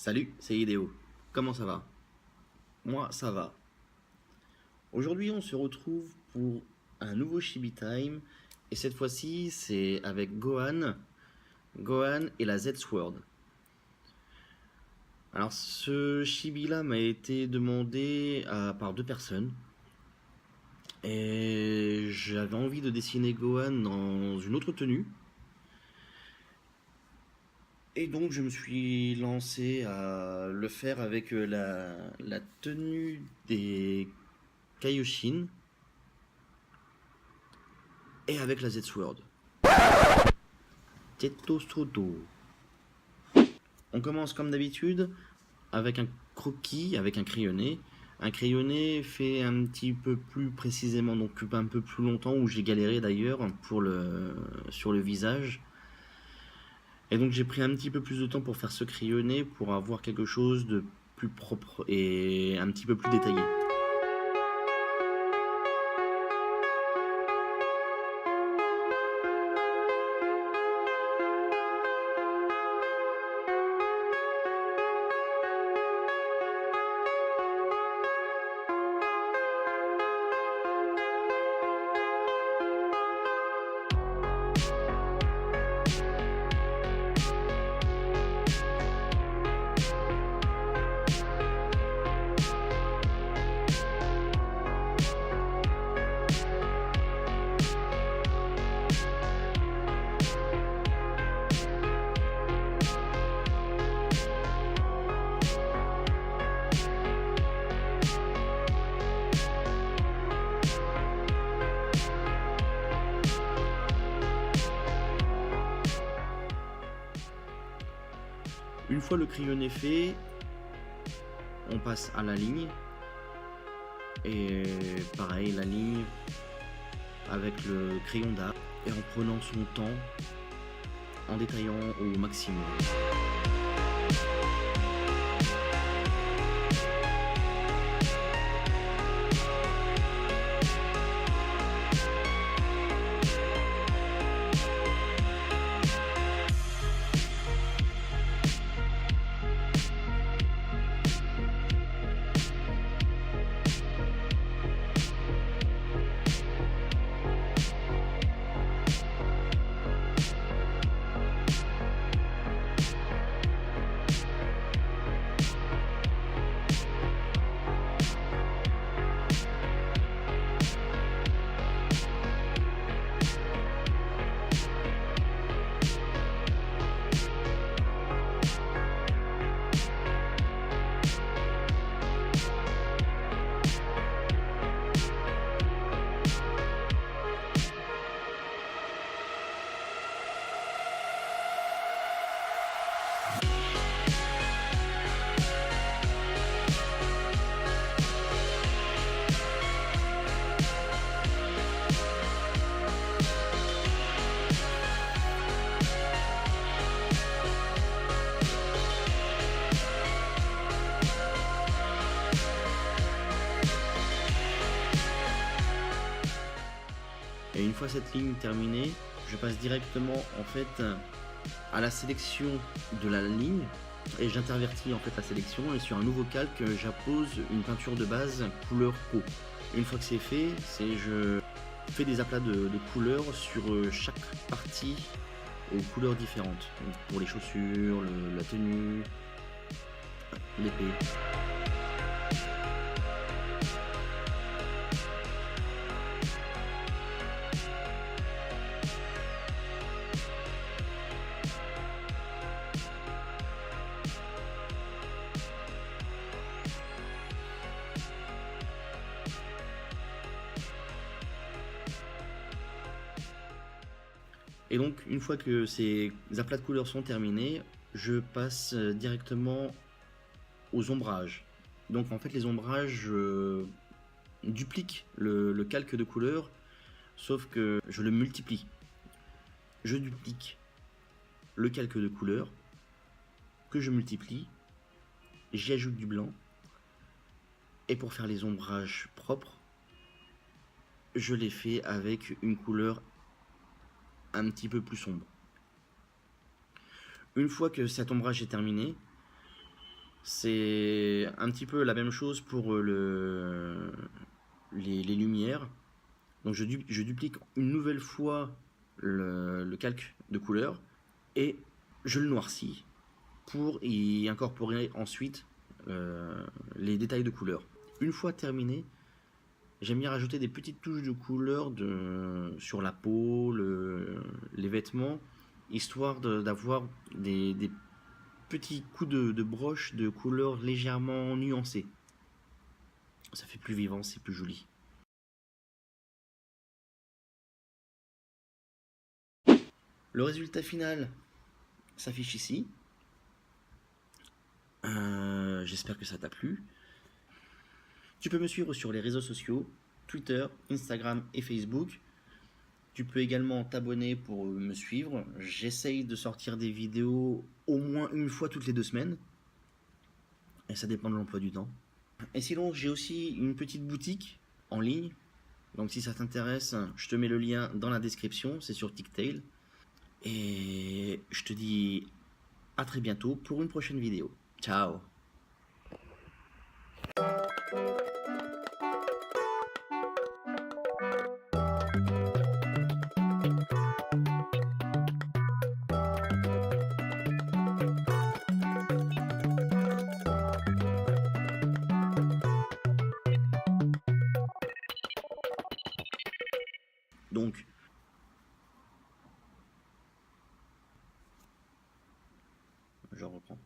Salut, c'est Idéo. Comment ça va? Moi, ça va. Aujourd'hui, on se retrouve pour un nouveau Chibi Time. Et cette fois-ci, c'est avec Gohan et la Z-Sword. Alors, ce Chibi-là m'a été demandé par deux personnes. Et j'avais envie de dessiner Gohan dans une autre tenue. Et donc, je me suis lancé à le faire avec la tenue des Kaioshin et avec la Z-Sword. Tetosrodo. On commence comme d'habitude avec un croquis, avec un crayonné. Un crayonné fait un petit peu plus précisément, donc un peu plus longtemps, où j'ai galéré d'ailleurs sur le visage. Et donc j'ai pris un petit peu plus de temps pour faire ce crayonné, pour avoir quelque chose de plus propre et un petit peu plus détaillé. Une fois le crayonné fait, on passe à la ligne. Et pareil, la ligne avec le crayon d'art et en prenant son temps, en détaillant au maximum. Et une fois cette ligne terminée, je passe directement en fait à la sélection de la ligne et j'intervertis en fait la sélection et sur un nouveau calque j'appose une peinture de base couleur peau. Une fois que c'est fait, je fais des aplats de couleurs sur chaque partie aux couleurs différentes. Donc pour les chaussures, la tenue, l'épée. Et donc, une fois que ces aplats de couleurs sont terminés, je passe directement aux ombrages. Donc, en fait, les ombrages, je duplique le calque de couleurs, sauf que je le multiplie. Je duplique le calque de couleurs, que je multiplie, j'y ajoute du blanc, et pour faire les ombrages propres, je les fais avec une couleur un petit peu plus sombre. Une fois que cet ombrage est terminé, C'est un petit peu la même chose pour les lumières. Donc je duplique une nouvelle fois le calque de couleur et je le noircis pour y incorporer ensuite les détails de couleur. Une fois terminé, j'aime bien rajouter des petites touches de couleur sur la peau, les vêtements, histoire d'avoir des petits coups de broche de couleur légèrement nuancée. Ça fait plus vivant, c'est plus joli. Le résultat final s'affiche ici. J'espère que ça t'a plu. Tu peux me suivre sur les réseaux sociaux, Twitter, Instagram et Facebook. Tu peux également t'abonner pour me suivre. J'essaye de sortir des vidéos au moins une fois toutes les 2 semaines. Et ça dépend de l'emploi du temps. Et sinon, j'ai aussi une petite boutique en ligne. Donc si ça t'intéresse, je te mets le lien dans la description. C'est sur TickTail. Et je te dis à très bientôt pour une prochaine vidéo. Ciao! Donc, je reprends.